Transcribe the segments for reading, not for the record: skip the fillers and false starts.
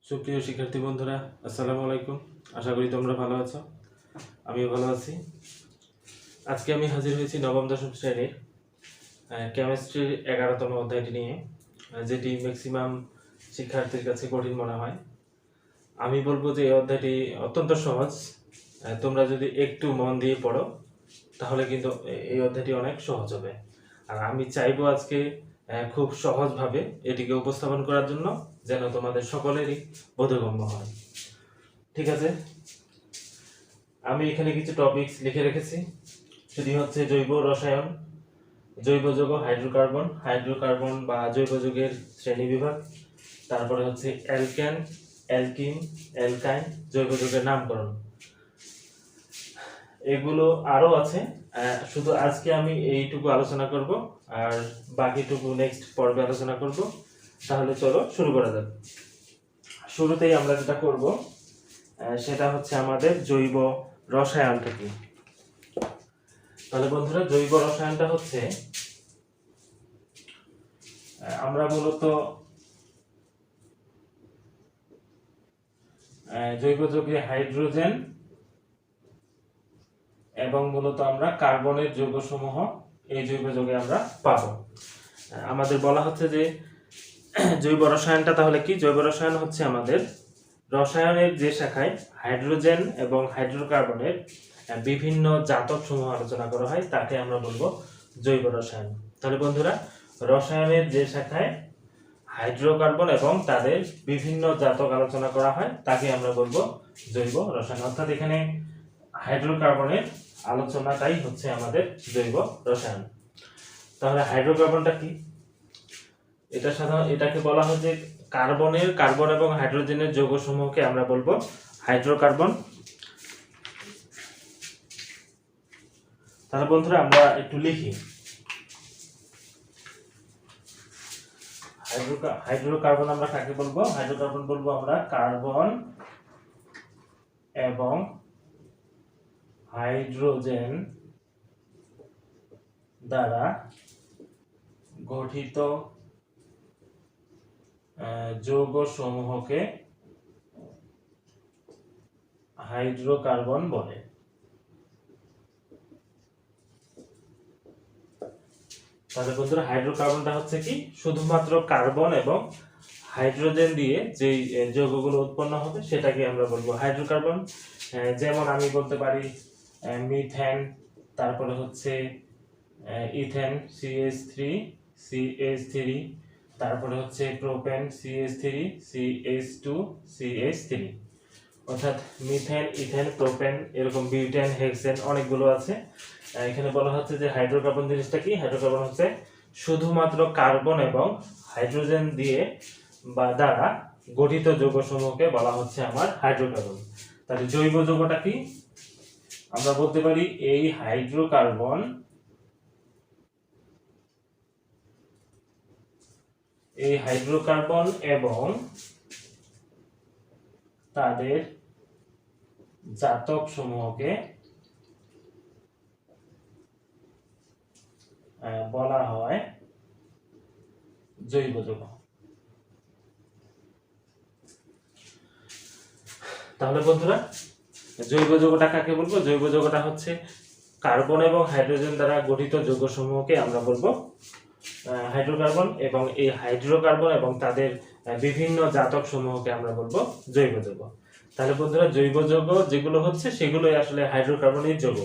সুপ্রিয় শিক্ষার্থী বন্ধুরা, আসসালামু আলাইকুম। আশা করি তোমরা ভালো আছো, আমিও ভালো আছি। আজকে আমি হাজির হয়েছি নবম দশম শ্রেণীর কেমিস্ট্রির 11তম অধ্যায়টি নিয়ে, যেটি ম্যাক্সিমাম শিক্ষার্থীর কাছে কঠিন মনে হয়। আমি বলবো যে এই অধ্যায়টি অত্যন্ত সহজ। তোমরা যদি একটু মন দিয়ে পড়ো তাহলে কিন্তু এই অধ্যায়টি অনেক সহজ হবে। আর আমি চাইবো আজকে খুব সহজভাবে এটিকে উপস্থাপন করার জন্য, যেন তোমাদের সকলেরই বোধগম্য হয়। ঠিক আছে, আমি এখানে কিছু টপিকস লিখে রেখেছি। সেটি হচ্ছে জৈব রসায়ন, জৈব যৌগ, হাইড্রোকার্বন বা জৈব যৌগের শ্রেণীবিভাগ, তারপরে হচ্ছে অ্যালকেন, অ্যালকিন, অ্যালকাইন, জৈব যৌগের নামকরণ। এগুলো আরো আছে, শুধু আজকে আমি এইটুকু আলোচনা করব, আর বাকিটুকু নেক্সট পর্বে আলোচনা করব। তাহলে চলো শুরু করা যাক। শুরুতেই আমরা যেটা করব সেটা হচ্ছে আমাদের জৈব রসায়নটা কি। তাহলে বন্ধুরা, জৈব রসায়নটা হচ্ছে আমরা মূলত জৈব যৌগে হাইড্রোজেন এবং মূলত আমরা কার্বনের যৌগসমূহ এই জৈব যৌগে আমরা পাবো। আমাদের বলা হচ্ছে যে জৈব রসায়নটা তাহলে কি? জৈব রসায়ন হচ্ছে আমাদের রসায়নের যে শাখায় হাইড্রোজেন এবং হাইড্রোকার্বনের বিভিন্ন জাতক সমূহ আলোচনা করা হয় তাকে আমরা বলবো জৈব রসায়ন। তাহলে বন্ধুরা, রসায়নের যে শাখায় হাইড্রোকার্বন এবং তাদের বিভিন্ন জাতক আলোচনা করা হয় তাকে আমরা বলবো জৈব রসায়ন। অর্থাৎ এখানে হাইড্রোকার্বনের আলোচনাটাই হচ্ছে আমাদের জৈব রসায়ন। তাহলে হাইড্রোকার্বনটা কি? এটাকে বলা হয় যে কার্বন এবং হাইড্রোজেনের যৌগসমূহকে আমরা বলবো হাইড্রোকার্বন। তাহলে বন্ধুরা, আমরা একটু লিখি। হাইড্রোকার্বন আমরা কাকে বলবো? হাইড্রোকার্বন বলবো আমরা কার্বন এবং হাইড্রোজেন দ্বারা গঠিত যৌগ সমূহকে হাইড্রোকার্বন বলে। তাহলে বন্ধুরা, হাইড্রোকার্বনটা হচ্ছে কি? শুধুমাত্র কার্বন এবং হাইড্রোজেন দিয়ে যে যৌগগুলো উৎপন্ন হবে সেটাকে আমরা বলবো হাইড্রোকার্বন। যেমন আমি বলতে পারি মিথেন, তারপরে হচ্ছে ইথেন CH3, তারপরে হচ্ছে প্রোপেন CH3, অর্থাৎ মিথেন, ইথেন, প্রোপেন, এরকম বিউটেন, হেক্সেন অনেকগুলো আছে। এখানে বলা হচ্ছে যে হাইড্রোকার্বন জিনিসটা কি? হাইড্রোকার্বন হচ্ছে শুধুমাত্র কার্বন এবং হাইড্রোজেন দিয়ে বা দ্বারা গঠিত যৌগসমূহকে বলা হচ্ছে আমার হাইড্রোকার্বন। তাহলে জৈব যৌগটা কি? আমরা বলতে পারি এই হাইড্রোকার্বন এবং তাদের জাতক সমূহকে বলা হয় জৈব যৌগ। তাহলে বন্ধুরা, জৈব যৌগটা কাকে বলবো? জৈব যৌগটা হচ্ছে কার্বন এবং হাইড্রোজেন দ্বারা গঠিত যৌগ সমূহকে আমরা বলবো হাইড্রোকার্বন, এবং এই হাইড্রোকার্বন এবং তাদের বিভিন্ন জাতক সমূহকে আমরা বলবো জৈব যৌগ। তাহলে বন্ধুরা, জৈব যৌগ যেগুলো হচ্ছে সেগুলোই আসলে হাইড্রোকার্বনের যৌগ।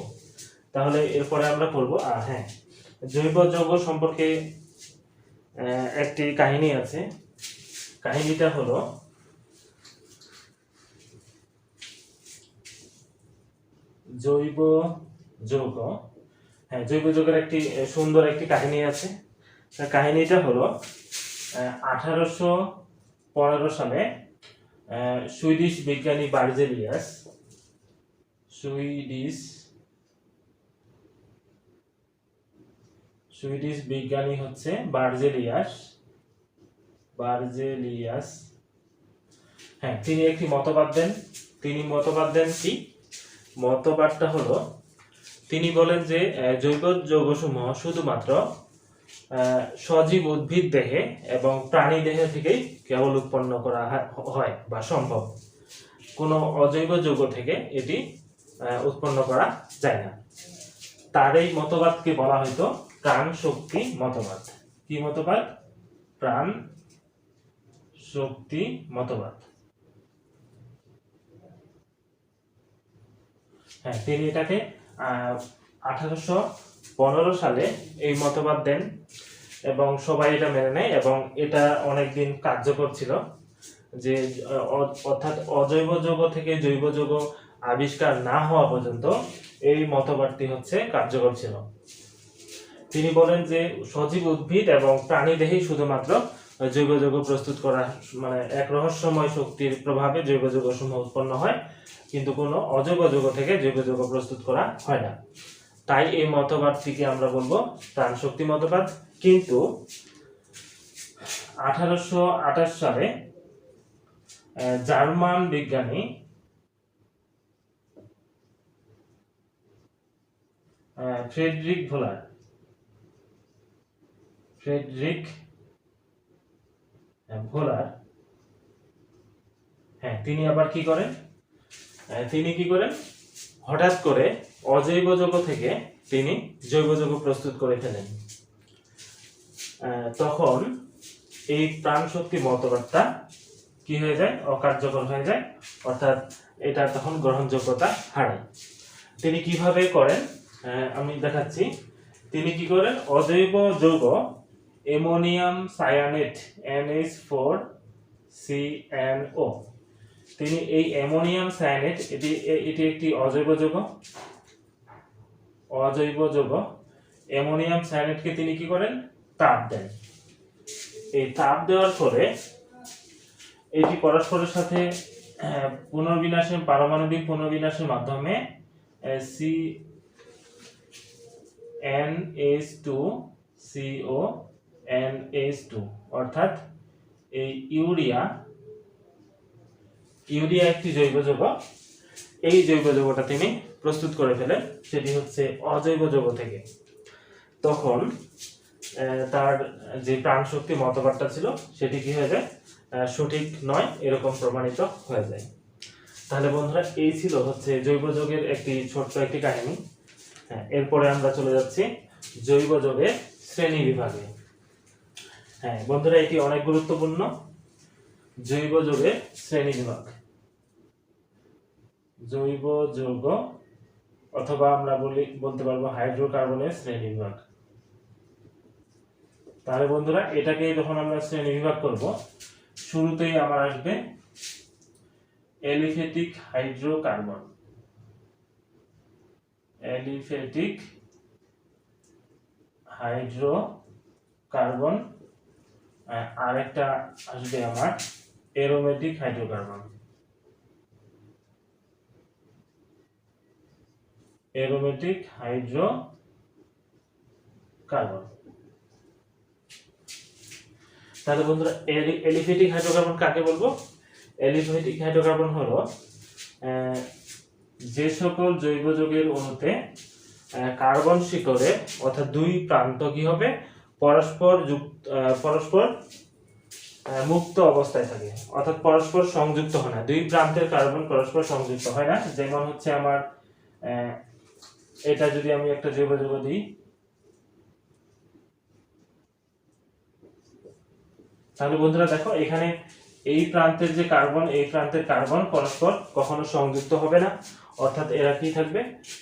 তাহলে এরপরে আমরা বলবো হ্যাঁ, জৈব যৌগ সম্পর্কে একটি কাহিনী আছে। কাহিনীটা হলো জৈব যৌগ। হ্যাঁ, জৈব যৌগের একটি সুন্দর একটি কাহিনী আছে। কাহিনীটা হলো 1815 সালে সুইডিশ বিজ্ঞানী সুইডিশ বিজ্ঞানী হচ্ছে বার্জেলিয়াস। হ্যাঁ, তিনি একটি মতবাদ দেন। কি মতবাদটা হলো, তিনি বলেন যে জৈব যৌগসমূহ শুধুমাত্র সজীব উদ্ভিদ দেহে এবং প্রাণী দেহে থেকেই কেবল উৎপন্ন করা হয় বা সম্ভব। কোনো অজৈব যৌগ থেকে এটি উৎপন্ন করা যায় না। তার এই মতবাদকে বলা হয়তো প্রাণ শক্তি মতবাদ। কি মতবাদ? প্রাণ শক্তি মতবাদ। হ্যাঁ, তিনি এটাকে 1815 সালে এই মতবাদ দেন এবং সবাই এটা মেনে নেয় এবং এটা অনেকদিন কার্যকর ছিল। যে অর্থাৎ অজৈব যৌগ থেকে জৈব যৌগ আবিষ্কার না হওয়া পর্যন্ত এই মতবাদটি হচ্ছে কার্যকর ছিল। তিনি বলেন যে সজীব উদ্ভিদ এবং প্রাণী দেহেই শুধুমাত্র জৈব যৌগ প্রস্তুত করা, মানে এক রহস্যময় শক্তির প্রভাবে জৈব যৌগ সমূহ উৎপন্ন হয়, কিন্তু কোনো অজৈব যৌগ থেকে জৈব যৌগ প্রস্তুত করা হয় না। তাই এই মতবাদটিকে আমরা বলবো প্রাণ শক্তি মতবাদ। কিন্তু 1828 সালে জার্মান বিজ্ঞানী ফ্রেডরিক ভোলার, হ্যাঁ, তিনি আবার কি করেন? হঠাৎ করে অজৈব যৌগ থেকে তিনি জৈব যৌগ প্রস্তুত করে ফেলেন। তখন এই প্রাণ শক্তি মতবাদটা কি হয়ে যায়? অকার্যকর হয়ে যায়, অর্থাৎ এটা তখন গ্রহণযোগ্যতা হারায়। তিনি কিভাবে করেন আমি দেখাচ্ছি। তিনি কি করেন? অজৈব যৌগ অ্যামোনিয়াম সায়ানেট NH4CnO, তিনি এই অ্যামোনিয়াম সায়ানেট, এটি একটি অজৈব যৌগ। অ্যামোনিয়াম সায়ানেটকে তিনি কি করেন? তাপ দেন। এই তাপ দেওয়ার পরে এটি পরস্পরের সাথে পারমাণবিক পুনর্বিন্যাসের মাধ্যমে NH2CONH2 অর্থাৎ এই ইউরিয়া একটি জৈব যৌগ। এই জৈব যৌগটা তিনি প্রস্তুত করে ফেলেন, সেটি হচ্ছে অজৈব যৌগ থেকে। তখন তার যে প্রাণ শক্তি মতবাদটা ছিল সেটি কি হয়ে যায়? সঠিক নয় এরকম প্রমাণিত হয়ে যায়। তাহলে বন্ধুরা, এই ছিল হচ্ছে জৈব যৌগের ছোট্ট একটি কাহিনী। হ্যাঁ, এরপরে আমরা চলে যাচ্ছি জৈব যৌগের শ্রেণী বিভাগে। হ্যাঁ বন্ধুরা, এটি অনেক গুরুত্বপূর্ণ। জৈব যৌগের শ্রেণী বিভাগ, জৈব যৌগ অথবা আমরা বলতে পারবো হাইড্রোকার্বনের শ্রেণী বিভাগ। তাহলে বন্ধুরা, এটাকে যখন আমরা শ্রেণী বিভাগ করব, শুরুতেই আমার আসবে এলিফ্যাটিক হাইড্রোকার্বন। আর একটা আসবে আমার অ্যারোমেটিক হাইড্রোকার্বন। তাহলে বন্ধুরা, এলিফ্যাটিক হাইড্রোকার্বন কাকে বলবো? এলিফ্যাটিক হাইড্রোকার্বন হলো যে সকল জৈব যৌগের অণুতে কার্বন শিকড়ে অর্থাৎ দুই প্রান্ত কি হবে? পরস্পর মুক্ত অবস্থায় থাকে, অর্থাৎ পরস্পর সংযুক্ত হয় না। দুই প্রান্তের কার্বন পরস্পর সংযুক্ত হয় না। যেমন হচ্ছে আমার এটা যদি আমি একটা জৈব যৌগ দিই, তাহলে বন্ধুরা দেখো, এখানে এই প্রান্তের যে কার্বন, এই প্রান্তের কার্বন পরস্পর কখনো সংযুক্ত হবে না, অর্থাৎ এরা কি থাকবে?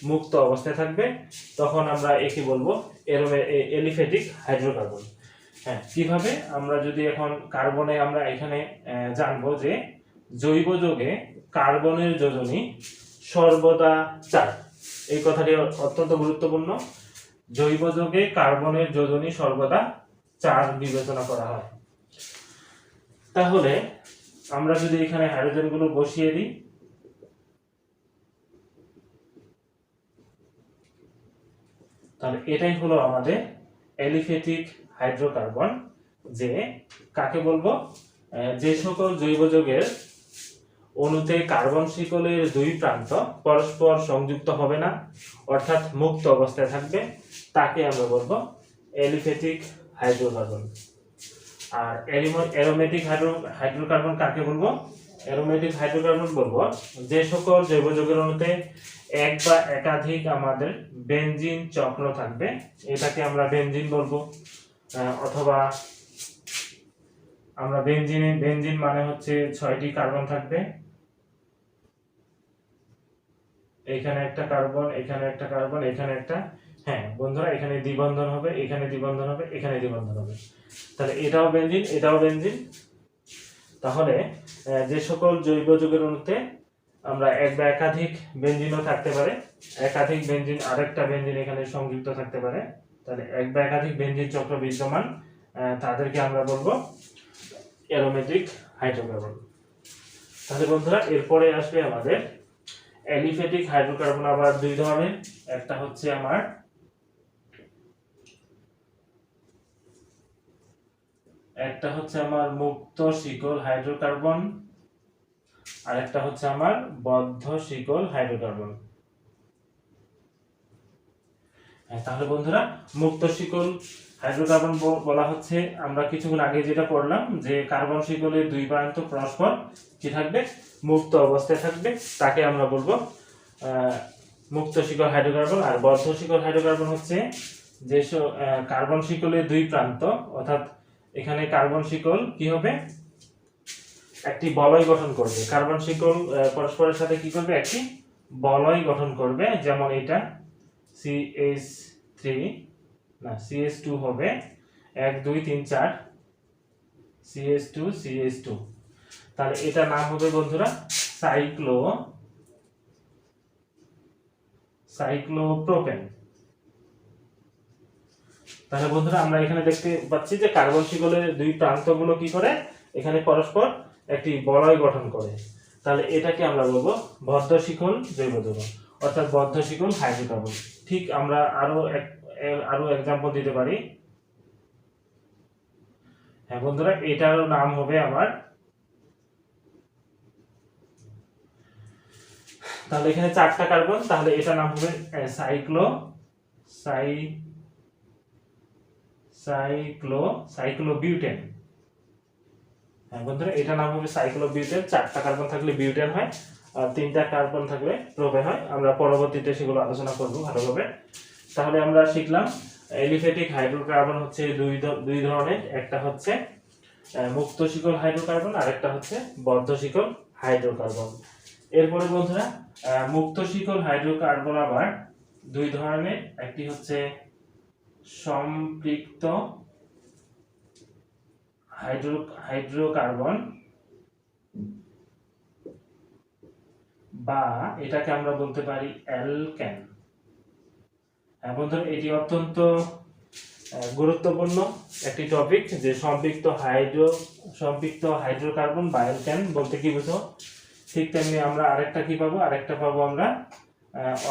মুক্ত অবস্থায় থাকবে। তখন আমরা একে বলবো এলিফ্যাটিক হাইড্রোকার্বন। হ্যাঁ, কিভাবে? আমরা যদি এখন কার্বনে আমরা এখানে জানবো যে জৈব যৌগে কার্বনের যোজনী সর্বদা 4। এই কথাটি অত্যন্ত গুরুত্বপূর্ণ। জৈব যৌগে কার্বনের যোজনী সর্বদা 4 বিবেচনা করা হয়। তাহলে আমরা যদি এখানে হাইড্রোজেনগুলো বসিয়ে দিই, তাহলে এটাই হলো আমাদের এলিফ্যাটিক হাইড্রোকার্বন। যে কাকে বলবো? যে সকল জৈব যৌগের অণুতে কার্বন শিকলের দুই প্রান্ত পরস্পর সংযুক্ত হবে না, অর্থাৎ মুক্ত অবস্থায় থাকবে, তাকে আমরা বলবো এলিফ্যাটিক হাইড্রোকার্বন। আর অ্যারোমেটিক হাইড্রোকার্বন কাকে বলবো? অ্যারোমেটিক হাইড্রোকার্বন বলবো যে সকল জৈব যৌগের অণুতে এক বা একাধিক আমাদের বেনজিন চক্র থাকবে, এটাকে আমরা বেনজিন বলবো। অথবা আমরা বেনজিন মানে হচ্ছে 6টি কার্বন থাকবে, এখানে একটা কার্বন, এখানে একটা কার্বন, এখানে একটা, হ্যাঁ বন্ধুরা এখানে দ্বিবন্ধন হবে, এখানে দ্বিবন্ধন হবে, এখানে দ্বিবন্ধন হবে, তাহলে এটাও বেনজিন, এটাও বেনজিন। তাহলে যে সকল জৈব যৌগের অণুতে আমরা এক বা একাধিক বেনজিনও থাকতে পারে, একাধিক বেনজিন আরেকটা বেনজিন এখানে সংযুক্ত থাকতে পারে, তাহলে এক বা একাধিক বেনজিন চক্র বিদ্যমান, তাদেরকে আমরা বলবো অ্যারোমেটিক হাইড্রোকার্বন। তাহলে বন্ধুরা এরপরে আসবে আমাদের অ্যালিফ্যাটিক হাইড্রোকার্বন। আবার দুই ধরনের, একটা হচ্ছে আমার মুক্ত শিকল হাইড্রোকার্বন, আর একটা হচ্ছে আমার বদ্ধ শিকল হাইড্রোকার্বন। তাহলে বন্ধুরা মুক্ত শিকল হাইড্রোকার্বন বলা হচ্ছে, আমরা কিছুক্ষণ আগে যেটা পড়লাম যে কার্বন শিকলের দুই প্রান্ত পরস্পর কি থাকবে, মুক্ত অবস্থায় থাকবে, তাকে আমরা বলবো মুক্ত শিকল হাইড্রোকার্বন। আর বদ্ধ শিকল হাইড্রোকার্বন হচ্ছে যে কার্বন শিকলের দুই প্রান্ত, অর্থাৎ এখানে কার্বন শিকল কি হবে, একটি বলয় গঠন করবে। কার্বন শিকল পরস্পরের সাথে কি করবে, একটি বলয় গঠন করবে, যেমন এটা CH2 হবে 1 2 3 4 CH2 তাহলে এটা নাম হবে বন্ধুরা সাইক্লোপ্রোপেন। তাহলে বন্ধুরা আমরা এখানে দেখতে পাচ্ছি যে কার্বন শিকলের দুই প্রান্তগুলো কি করে, এখানে পরস্পর একটি বলয় গঠন করে, তাহলে এটাকে আমরা বলবো বদ্ধ শিকল জৈব যৌগ, অর্থাৎ বদ্ধ শিকল হাইড্রোকার্বন। ঠিক আমরা আরো एग्जांपल দিতে পারি। হ্যাঁ বন্ধুরা এটারও নাম হবে আমার, তাহলে এখানে 4টা কার্বন, তাহলে এটা নাম হবে সাইক্লোবিউটেন। হ্যাঁ বন্ধুরা এটা নাম হবে সাইক্লোবিউটেন। 4টা কার্বন থাকলে বিউটেন হয়, আর 3টা কার্বন থাকলে প্রোপেন হয়। আমরা পরবর্তীতে সেগুলো আলোচনা করব ভালোভাবে। তাহলে আমরা শিখলাম অ্যালিফ্যাটিক হাইড্রোকার্বন হচ্ছে দুই ধরনের, একটা হচ্ছে মুক্ত শিকল হাইড্রোকার্বন, আর একটা হচ্ছে বদ্ধ শিকল হাইড্রোকার্বন। এরপরে বন্ধুরা মুক্ত শিকল হাইড্রোকার্বন আবার দুই ধরনের, একটি হচ্ছে সম্পৃক্ত হাইড্রোকার্বন, বা এটাকে আমরা বলতে পারি অ্যালকেন। বন্ধুরা এটি অত্যন্ত গুরুত্বপূর্ণ একটি টপিক, যে সম্পৃক্ত হাইড্রোকার্বন বা অ্যালকেন বলতে কি বুঝো, ঠিক তেমনি আমরা আরেকটা কি পাবো, আরেকটা পাবো আমরা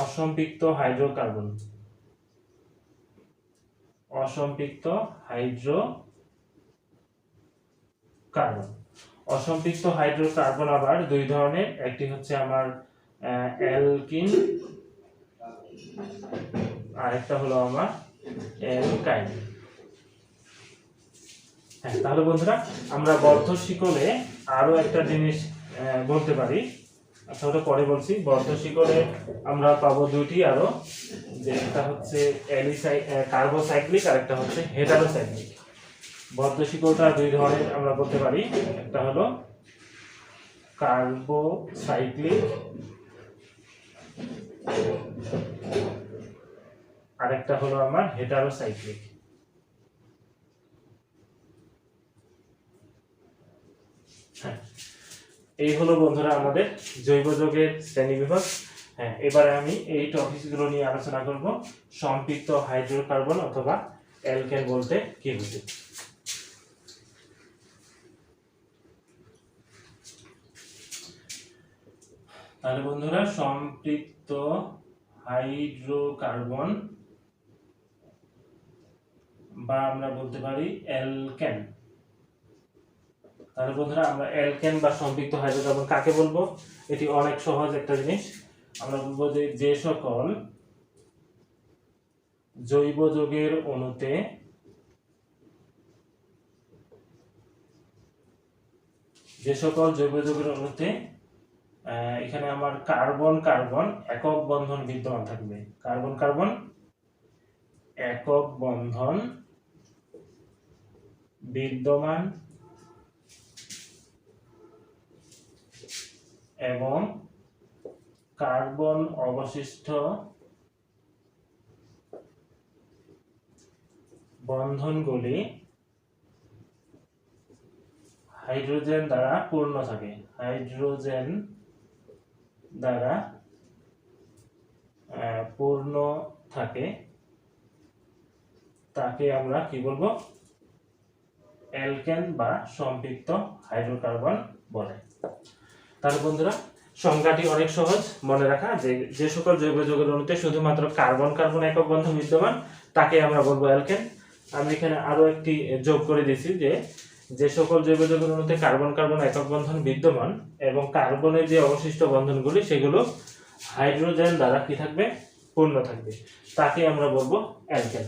অসম্পৃক্ত হাইড্রোকার্বন। অসম্পৃক্ত হাইড্রোকার্বন আবার দুই ধরনের, একটি হচ্ছে আমার অ্যালকিন, আর একটা হলো আমার অ্যালকাইন। হ্যাঁ তাহলে বন্ধুরা আমরা বদ্ধ শিকলে আরো একটা জিনিস বলতে পারি, আচ্ছা ওটা পরে বলছি। বদ্ধ শিকলে আমরা পাবো দুটি আরো, যে একটা হচ্ছে কার্বোসাইক্লিক, আর একটা হচ্ছে হেটারোসাইক্লিক। বদ্ধ শিকলটা দুই ধরনের আমরা বলতে পারি, একটা হলো কার্বোসাইক্লিক, আর একটা হলো আমার হেটারোসাইক্লিক। হ্যাঁ এই হলো বন্ধুরা আমাদের জৈব যৌগের শ্রেণীবিভাগ। হ্যাঁ এবারে আমি এই টপিকগুলো নিয়ে আলোচনা করব, সম্পৃক্ত হাইড্রোকার্বন অথবা অ্যালকেন বলতে কি বুঝি। তাহলে বন্ধুরা সম্পৃক্ত হাইড্রোকার্বন বা আমরা বলতে পারি অ্যালকেন। তাহলে বন্ধুরা আমরা অ্যালকেন বা সম্পৃক্ত হাইড্রোকার্বন কাকে বলবো, এটি অনেক সহজ একটা জিনিস। আমরা বলবো যে সকল জৈব যৌগের অণুতে যে সকল জৈব যৌগের অণুতে এখানে আমার কার্বন কার্বন একক বন্ধন বিদ্যমান থাকবে, কার্বন কার্বন একক বন্ধন বিদ্যমান এবং কার্বন অবশিষ্ট বন্ধনগুলি হাইড্রোজেন দ্বারা পূর্ণ থাকে, হাইড্রোজেন দ্বারা পূর্ণ থাকে, তাকে আমরা কি বলবো? অ্যালকেন বা সম্পৃক্ত হাইড্রোকার্বন বলে। তাহলে বন্ধুরা সংজ্ঞাটি অনেক সহজ মনে রাখা, যে সকল জৈব যৌগের অণুতে শুধুমাত্র কার্বন কার্বন একক বন্ধন বিদ্যমান তাকে আমরা বলবো অ্যালকেন। আমি এখানে আরো একটি যোগ করে দিয়েছি, যে সকল জৈব যৌগের অণুতে কার্বন কার্বন একক বন্ধন বিদ্যমান এবং কার্বনের যে অবশিষ্ট বন্ধনগুলি সেগুলো হাইড্রোজেন দ্বারা কি থাকবে? পূর্ণ থাকবে, তাকে আমরা বলবো অ্যালকেন।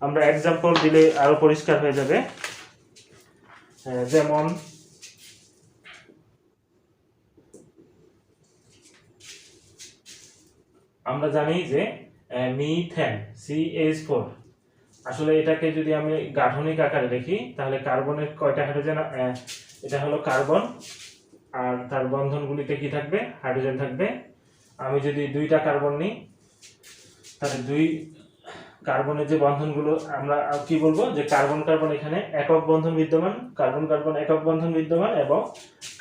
আমরা এক্সাম্পল দিলে আরো পরিষ্কার হয়ে যাবে। যেমন আমরা জানি যে মিথেন CH4, আসলে এটাকে যদি আমি গাঠনিক আকারে দেখি তাহলে কার্বনের কয়টা হাইড্রোজেন? এটা হলো কার্বন, আর তার বন্ধনগুলিতে কি থাকবে? হাইড্রোজেন থাকবে। আমি যদি দুইটা কার্বন নিই তাহলে দুই কার্বনের যে বন্ধনগুলো আমরা কি বলবো? যে কার্বন কার্বন এখানে একক বন্ধন বিদ্যমান, কার্বন কার্বন একক বন্ধন বিদ্যমান এবং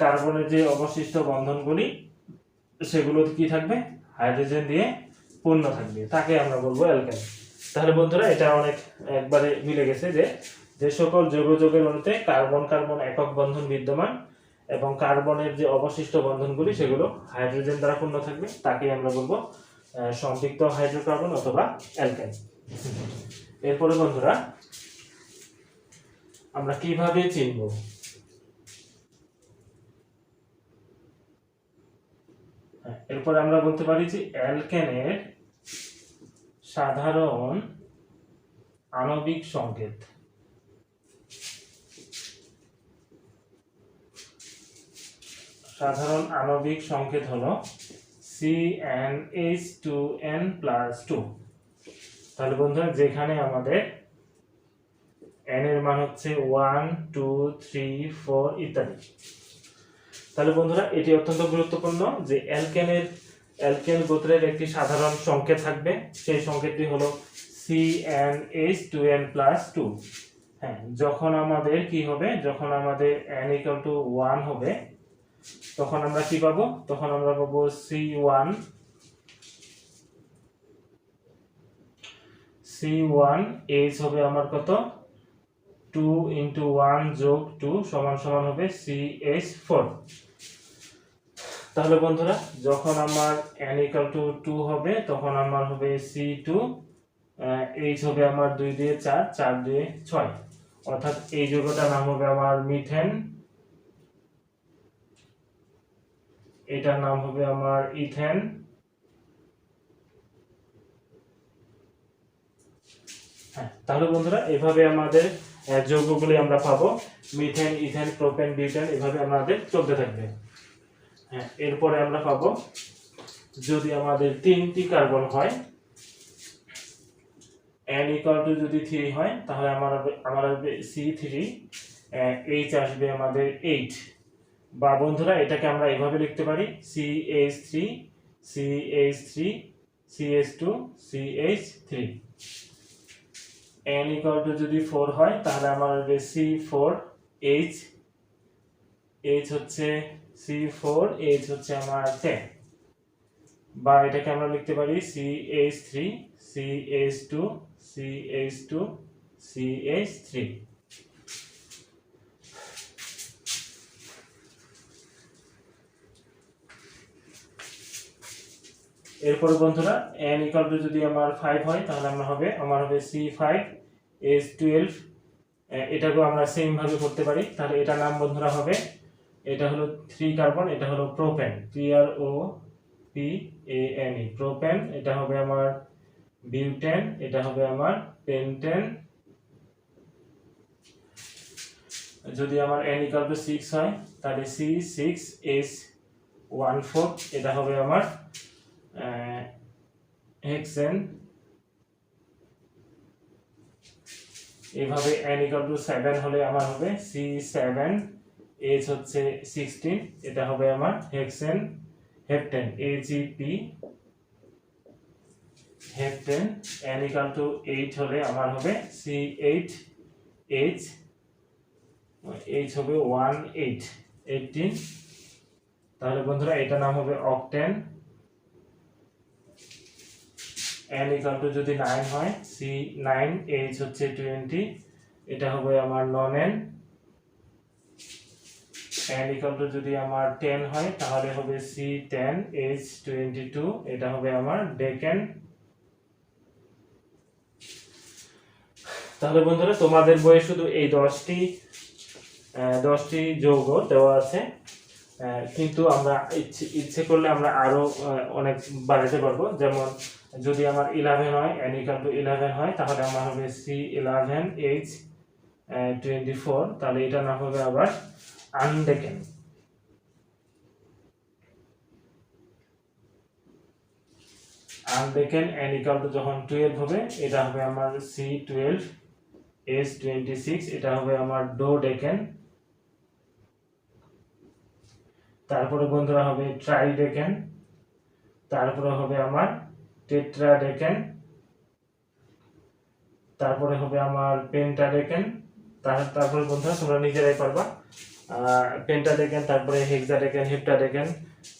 কার্বনের যে অবশিষ্ট বন্ধনগুলি সেগুলো কি থাকবে? হাইড্রোজেন দিয়ে পূর্ণ থাকবে, তাকে আমরা বলবো অ্যালকেন। তাহলে বন্ধুরা এটা অনেক একবারে মিলে গেছে, যে সকল জৈব যৌগের অণুতে কার্বন কার্বন একক বন্ধন বিদ্যমান এবং কার্বনের যে অবশিষ্ট বন্ধনগুলি সেগুলো হাইড্রোজেন দ্বারা পূর্ণ থাকবে, তাকে আমরা বলবো সম্পৃক্ত হাইড্রোকার্বন অথবা অ্যালকেন। এরপরে বন্ধুরা আমরা কিভাবে চিনব? এরপরে আমরা বলতে পারি যে অ্যালকেনের সাধারণ আণবিক সংকেত। সাধারণ আণবিক সংকেত হলো CnH2n+2। তাহলে বন্ধুরা যেখানে আমাদের n এর মান হচ্ছে 1 2 3 4 ইত্যাদি। তাহলে বন্ধুরা এটি অত্যন্ত গুরুত্বপূর্ণ যে অ্যালকেন গোত্রের একটি সাধারণ সংকেত থাকবে, সেই সংকেতটি হলো CnH2n+2। হ্যাঁ, যখন আমাদের কি হবে? যখন আমাদের n = 1 হবে তখন আমরা কি পাবো? তখন আমরা পাবো C1H হবে আমার কত? 2 × 1 + 2 = হবে CH4। তাহলে বন্ধুরা যখন আমার n = 2 হবে তখন আমার হবে C2, H হবে আমার 2 দিয়ে 4, 4 দিয়ে 6, অর্থাৎ এই যৌগটার নাম হবে আমার মিথেন, এটার নাম হবে আমার ইথেন, হ্যাঁ। তাহলে বন্ধুরা এভাবে আমাদের যৌগগুলি আমরা পাবো, মিথেন ইথেন প্রোপেন বিউটেন, এভাবে আমাদের চলতে থাকবে। হ্যাঁ, এরপরে আমরা পাবো যদি আমাদের 3টি কার্বন হয়, n = যদি 3 হয় তাহলে আমার আসবে C3, H আসবে আমাদের 8, বা বন্ধুরা এটাকে আমরা এভাবে লিখতে পারি CH3 CH3 CH2 CH3। n = যদি 4 হয় তাহলে আমার আসবে C4H, H হচ্ছে C4, H হচ্ছে আমার 10, বা এটাকে আমরা লিখতে পারি CH3 CH2 CH2 CH3। এরপর বন্ধুরা n = যদি আমার 5 হয় তাহলে আমার হবে C5H12, এটাকেও আমরা সেম ভাবে করতে পারি। তাহলে এটা নাম বন্ধুরা হবে, এটা হলো 3 কার্বন, এটা হলো প্রোপেন, PROPANE প্রোপেন, এটা হবে আমার বিউটেন, এটা হবে আমার পেন্টেন, যদি আমার n ইকুয়াল টু 6 হয় তাহলে C6H14 এটা হবে আমার হেক্সেন। এইভাবে n ইকুয়াল টু 7 হলে আমার হবে C7H হচ্ছে 16 এটা হবে আমার hexane heptane AGP heptane. n equal to 8 হলে আমার হবে C8H H হবে 18। তাহলে বন্ধুরা এটা নাম হবে অকটেন। n ইকুয়াল টু যদি 9 হয় C9H হচ্ছে 20 এটা হবে আমার ননেন। n ইকুয়াল টু যদি আমার 10 হয় তাহলে হবে C10H22 এটা হবে আমার ডেকেন। তাহলে বন্ধুরা তোমাদের বইয়ে শুধু এই 10টি যৌগ দেওয়া আছে, কিন্তু আমরা ইচ্ছে করলে আমরা আরো অনেক বাড়াতে পারবো। যেমন যদি আমার 11 হয় n ইকুয়াল টু 11 হয় তাহলে আমার হবে C11H24 তাহলে এটা নাম হবে আবার আনডেকেন। আনডেকেন n ইকুয়াল টু যখন 12 হবে এটা হবে আমার C12H26 এটা হবে আমার ডোডেকেন। তারপরে বন্ধুরা হবে ট্রাইডেকেন, তারপরে হবে আমার টেট্রাডেকেন, তারপরে হবে আমার পেন্টাডেকেন। তারপরে বন্ধুরা তোমরা নিজেরাই পারবা পেন্টাডেকেন, তারপরে হেক্সাডেকেন, হেপ্টাডেকেন,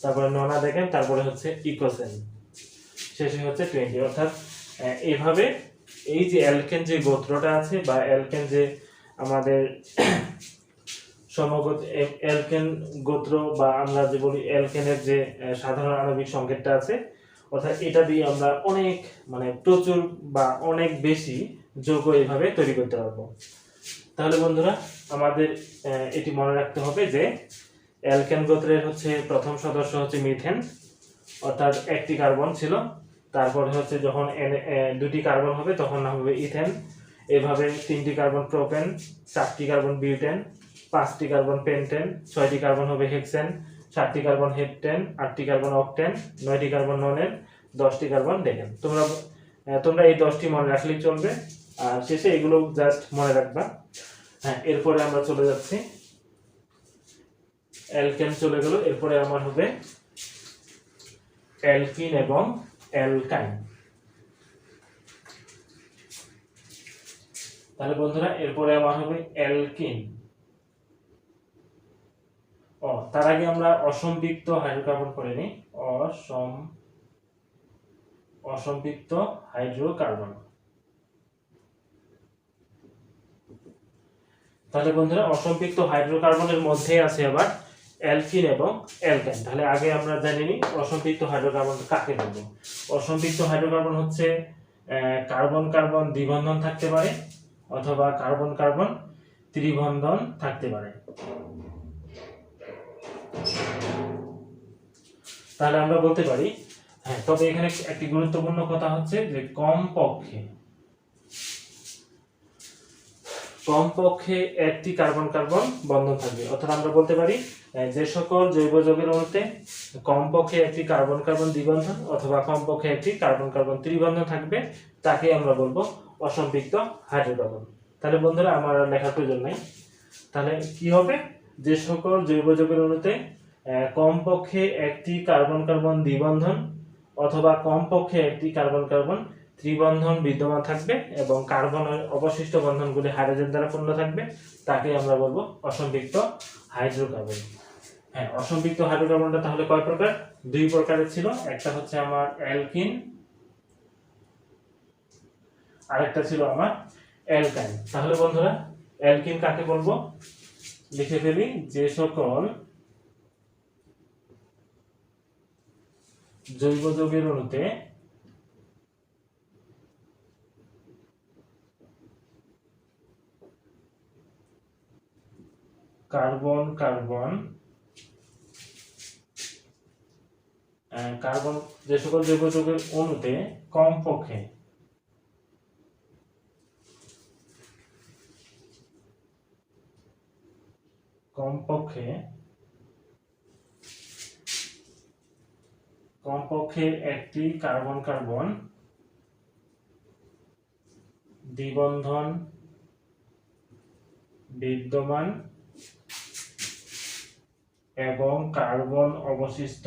তারপরে ননাডেকেন, তারপরে হচ্ছে ইকোসেন, শেষে হচ্ছে 20। অর্থাৎ এইভাবে এই যে অ্যালকেন যে গোত্রটা আছে বা অ্যালকেন যে আমাদের সমগত অ্যালকেন গোত্র বা আমরা যে বলি অ্যালকেনের যে সাধারণ আণবিক সংকেতটা আছে, অর্থাৎ এটা দিয়ে আমরা অনেক প্রচুর বা অনেক বেশি যৌগ এইভাবে তৈরি করতে পারবো। তাহলে বন্ধুরা আমাদের এটি মনে রাখতে হবে যে অ্যালকেন গোত্রের হচ্ছে প্রথম সদস্য হচ্ছে মিথেন, অর্থাৎ একটি কার্বন ছিল, তারপরে হচ্ছে যখন দুটি কার্বন হবে তখন নাম হবে ইথেন। এভাবে 3টি কার্বন প্রোপেন, 4টি কার্বন বিউটেন, 5টি কার্বন পেন্টেন, 6টি কার্বন হবে হেক্সেন, 7টি কার্বন হেপ্টেন, 8টি কার্বন অকটেন, 9টি কার্বন ননেন, 10টি কার্বন ডেকেন। তোমরা এই 10টি মনে রাখলেই চলবে, আর শেষে এগুলো জাস্ট মনে রাখবা। হ্যাঁ, এরপরে আমরা চলে যাচ্ছি, অ্যালকেন চলে গেল, এরপরে আমার হবে অ্যালকিন এবং অ্যালকাইন। তাহলে বন্ধুরা এরপরে আমার হবে অ্যালকিন। তার আগে আমরা অসম্পৃক্ত হাইড্রোকার্বন করে নিই। অসম্পৃক্ত হাইড্রোকার্বন। তাহলে বন্ধুরা অসম্পৃক্ত হাইড্রোকার্বনের মধ্যে আছে আবার অ্যালকিন এবং অ্যালকাইন। তাহলে আগে আমরা জানি নি অসম্পৃক্ত হাইড্রোকার্বন কাকে বলবো। অসম্পৃক্ত হাইড্রোকার্বন হচ্ছে কার্বন কার্বন দ্বিবন্ধন থাকতে পারে অথবা কার্বন কার্বন ত্রিবন্ধন থাকতে পারে। তাহলে আমরা বলতে পারি, হ্যাঁ, তবে এখানে একটি গুরুত্বপূর্ণ কথা হচ্ছে যে কমপক্ষে একটি কার্বন কার্বন বন্ধন থাকবে। অর্থাৎ আমরা বলতে পারি যে সকল জৈব যৌগের অণুতে কমপক্ষে একটি কার্বন কার্বন দ্বিবন্ধন অথবা কমপক্ষে একটি কার্বন কার্বন ত্রিবন্ধন থাকবে তাকে আমরা বলবো অসম্পৃক্ত হাইড্রোকার্বন। তাহলে বন্ধুরা আমার লেখার প্রয়োজন নাই। তাহলে কি হবে, যে সকল জৈব যৌগের অণুতে কমপক্ষে একটি কার্বন কার্বন দ্বিবন্ধন অথবা কমপক্ষে একটি কার্বন কার্বন ত্রিবন্ধন বিদ্যমান থাকবে এবং কার্বনের অবশিষ্ট বন্ধনগুলি হাইড্রোজেন দ্বারা পূর্ণ থাকবে তাকে আমরা বলবো অসম্পৃক্ত হাইড্রোকার্বন। হ্যাঁ, অসম্পৃক্ত হাইড্রোকার্বনটা তাহলে কয় প্রকার? 2 প্রকারের ছিল। একটা হচ্ছে আমার অ্যালকিন, আরেকটা ছিল আমার অ্যালকাইন। তাহলে বন্ধুরা অ্যালকিন কাকে বলবো লিখে ফেলি, যে সকল জৈব যৌগের অণুতে কার্বন যে সকল জৈব যৌগের অণুতে কমপক্ষে কমপক্ষে একটি কার্বন কার্বন দ্বিবন্ধন বিদ্যমান এবং কার্বন অবশিষ্ট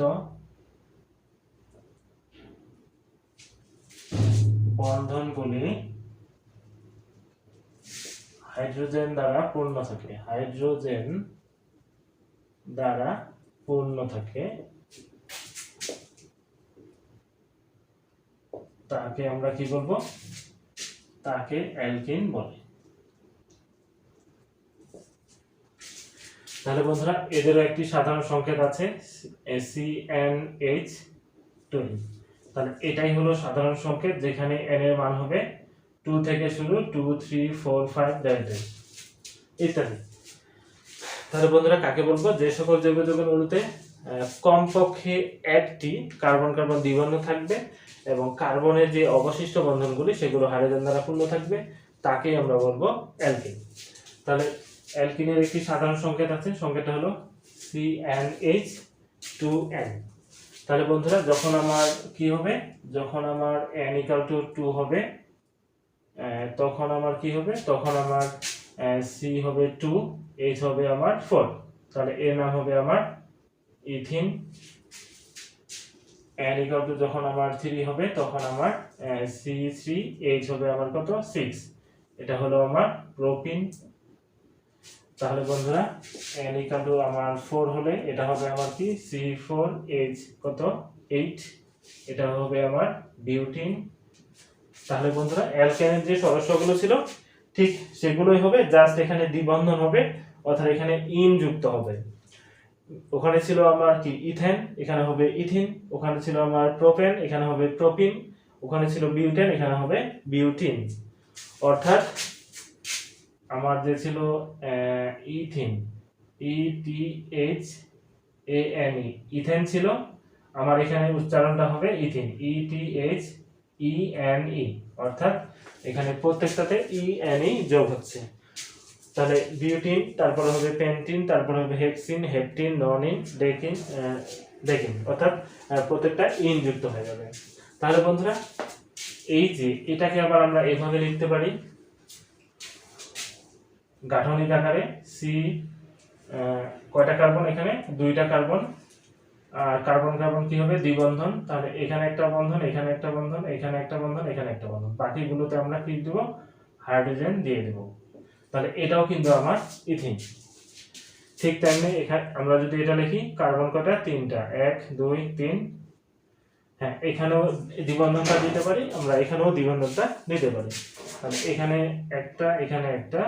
বন্ধনগুলি হাইড্রোজেন দ্বারা পূর্ণ থাকে তাকে আমরা কি বলবো? তাকে অ্যালকিন বলে। তাহলে বন্ধুরা এদেরও একটি সাধারণ সংকেত আছে CnH2। তাহলে এটাই হলো সাধারণ সংকেত, যেখানে n এর মান হবে 2 থেকে শুরু 2 3 4 5 ইত্যাদি। তাহলে বন্ধুরা কাকে বলবো? যে সকল জৈব যৌগের অণুতে কমপক্ষে একটি কার্বন কার্বন দ্বিবন্ধন থাকবে এবং কার্বনের যে অবশিষ্ট বন্ধনগুলি সেগুলো হাইড্রোজেন দ্বারা পূর্ণ থাকবে, তাকেই আমরা বলবো অ্যালকিন। তাহলে অ্যালকিনের একটি সাধারণ সংকেত আছে, সংকেতটা হলো CnH2n। তাহলে বন্ধুরা যখন আমার কি হবে? যখন আমার n = 2 হবে, তখন আমার কি হবে? তখন আমার C হবে 2, H হবে আমার 4। তাহলে এর নাম হবে আমার ইথিন। n = যখন আমার 3 হবে তখন আমার C3H হবে আমার কত? 6। এটা হলো আমার প্রোপিন। তাহলে বন্ধুরা n = আমার 4 হলে এটা হবে আমার কি? C4H কত? 8। এটা হবে আমার বিউটিন। তাহলে বন্ধুরা অ্যালকেনের যে সদস্যগুলো ছিল ঠিক সেগুলোই হবে, জাস্ট এখানে দ্বিবন্ধন হবে, অর্থাৎ এখানে ইন যুক্ত হবে। ওখানে ছিল আমার কি? ইথেন, এখানে হবে ইথিন। ওখানে ছিল আমার প্রোপেন, এখানে হবে প্রোপিন। ওখানে ছিল বিউটেন, এখানে হবে বিউটিন। অর্থাৎ আমার যে ছিল ইথিন, ETHANE, ইথেন ছিল, আমার এখানে উচ্চারণটা হবে ইথিন, ETHENE, অর্থাৎ এখানে প্রত্যেকটাতে ENE যোগ হচ্ছে। তাহলে বিউটিন, তারপরে হবে পেন্টিন, তারপরে হবে হেক্সিন, হেপটিন, ননিন, ডেকিন, অর্থাৎ প্রত্যেকটা ইন যুক্ত হয়ে যাবে। তাহলে বন্ধুরা এই যে এটাকে আবার আমরা এইভাবে লিখতে পারি গাঠনিক আকারে। সি কয়টা কার্বন? এখানে 2টা কার্বন। আর কার্বন কার্বন কি হবে? দ্বিবন্ধন। তাহলে এখানে একটা বন্ধন, এখানে একটা বন্ধন, এখানে একটা বন্ধন, এখানে একটা বন্ধন। বাকিগুলোতে আমরা কি দেব? হাইড্রোজেন দিয়ে দেব। তাহলে এটাও কিন্তু আমার ইথিন। ঠিক তেমনি এখানে আমরা যদি এটা লিখি, কার্বন কয়টা? 3টা, 1 2 3। হ্যাঁ, এখানেও দ্বিবন্ধনটা দিতে পারি আমরা, এখানেও দ্বিবন্ধনটা দিতে পারি। তাহলে এখানে একটা, এখানে একটা,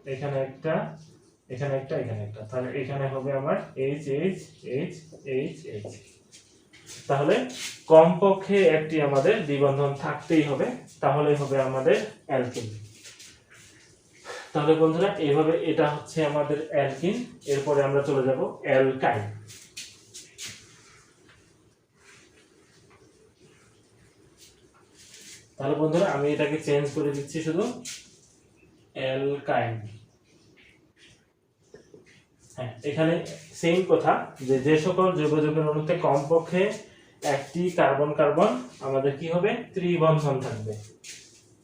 এখানে একটা, এখানে একটা, এখানে একটা। তাহলে এখানে হবে আমার H H H H H। তাহলে কমপক্ষে একটি আমাদের দ্বিবন্ধন থাকতেই হবে, তাহলেই হবে আমাদের অ্যালকিন। তাহলে বন্ধুরা এইভাবে এটা হচ্ছে আমাদের অ্যালকিন। এরপরে আমরা চলে যাব অ্যালকাইন। তাহলে বন্ধুরা আমি এটাকে চেঞ্জ করে দিচ্ছি শুধু অ্যালকাইন। হ্যাঁ, এখানে সেম কথা, যে সকল জৈব যৌগের অণুতে কমপক্ষে একটি কার্বন কার্বন আমাদের কি হবে? ত্রিবন্ধন থাকবে।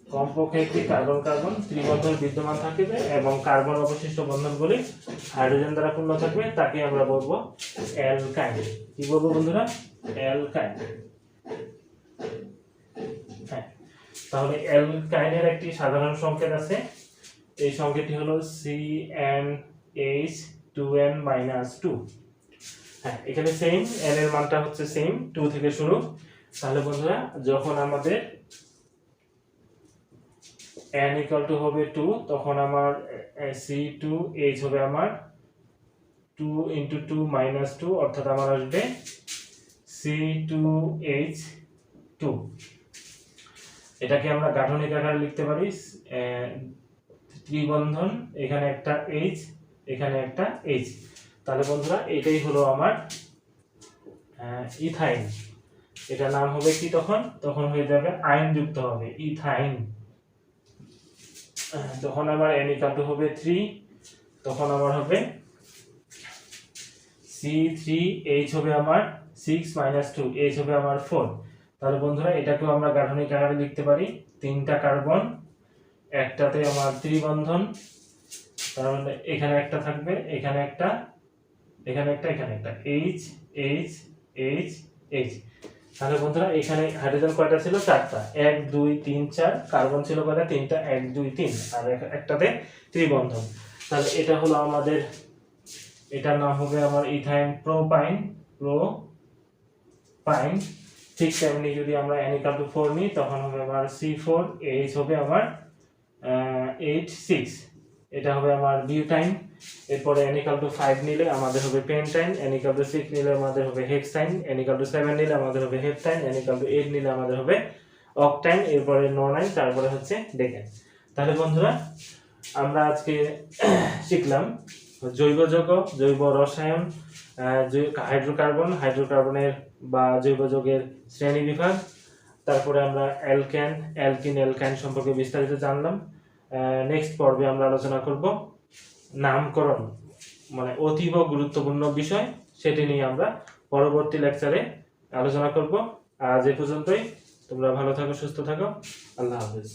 কমপক্ষে একটি কার্বন কার্বন ত্রিবন্ধন বিদ্যমান থাকবে এবং কার্বন অবশিষ্ট বন্ধনগুলি হাইড্রোজেন দ্বারা পূর্ণ থাকবে, তাকে আমরা বলবো অ্যালকাইন। কি বলবো বন্ধুরা? অ্যালকাইন। হ্যাঁ, তাহলে অ্যালকাইনের একটি সাধারণ সংকেত আছে, এই সংকেতটি হলো CnH2n-2। হ্যাঁ, এখানে সেম, n এর মানটা হচ্ছে সেম, 2 থেকে শুরু। তাহলে বন্ধুরা যখন আমাদের n = হবে 2, তখন আমার C2H হবে আমার 2 × 2 - 2, অর্থাৎ আমার আসবে C2H2। এটাকে আমরা গাঠনিক আকারে লিখতে পারি ত্রিবন্ধন, এখানে একটা H, এখানে একটা H। তাহলে বন্ধুরা এটাই হলো আমার ইথাইন। এটা নাম হবে কি? তখন হয়ে যাবে আইন যুক্ত হবে, ইথাইন। যখন আমার n = হবে 3, তখন আমার হবে C3H হবে আমার 6 - 2, H হবে আমার 4। তাহলে বন্ধুরা এটাকেও আমরা গাঠনিক আকারে লিখতে পারি, তিনটা কার্বন, একটাতে আমার ত্রিবন্ধন, তার মানে এখানে একটা থাকবে, এখানে একটা, এখানে একটা, এখানে একটা, H H H H। তাহলে বন্ধুরা এখানে হাইড্রোজেন কয়টা ছিল? চারটা, 1 2 3 4, কার্বন ছিল কয়টা? তিনটা, 1 2 3, আর একটাতে ত্রিবন্ধন। তাহলে এটা হলো আমাদের, এটার নাম হবে আমার ইথাইন প্রোপাইন, প্রোপাইন। ঠিক তেমনি যদি আমরা N=4 নিই তখন হবে আমার C4H হবে আমার 8 6, এটা হবে আমার বিউটাইন। এরপরে N=5 নিলে আমাদের হবে পেন্টাইন, N=6 নিলে আমাদের হবে হেক্সাইন, N=7 নিলে আমাদের হবে হেপটাইন, N=8 নিলে আমাদের হবে অকটাইন, এরপরে নোনাইন, তারপরে হচ্ছে ডেকেন। তাহলে বন্ধুরা আমরা আজকে শিখলাম জৈব যৌগ, জৈব রসায়ন, হাইড্রোকার্বন, হাইড্রোকার্বনের বা জৈব যৌগের শ্রেণী বিভাগ, তারপরে আমরা অ্যালকেন, অ্যালকিন, অ্যালকাইন সম্পর্কে বিস্তারিত জানলাম। নেক্সট পর্বে আমরা আলোচনা করব নামকরণ, মানে অতীব গুরুত্বপূর্ণ বিষয়, সেটি নিয়ে আমরা পরবর্তী লেকচারে আলোচনা করব। আজ এ পর্যন্তই। তোমরা ভালো থাকো, সুস্থ থাকো। আল্লাহ হাফেজ।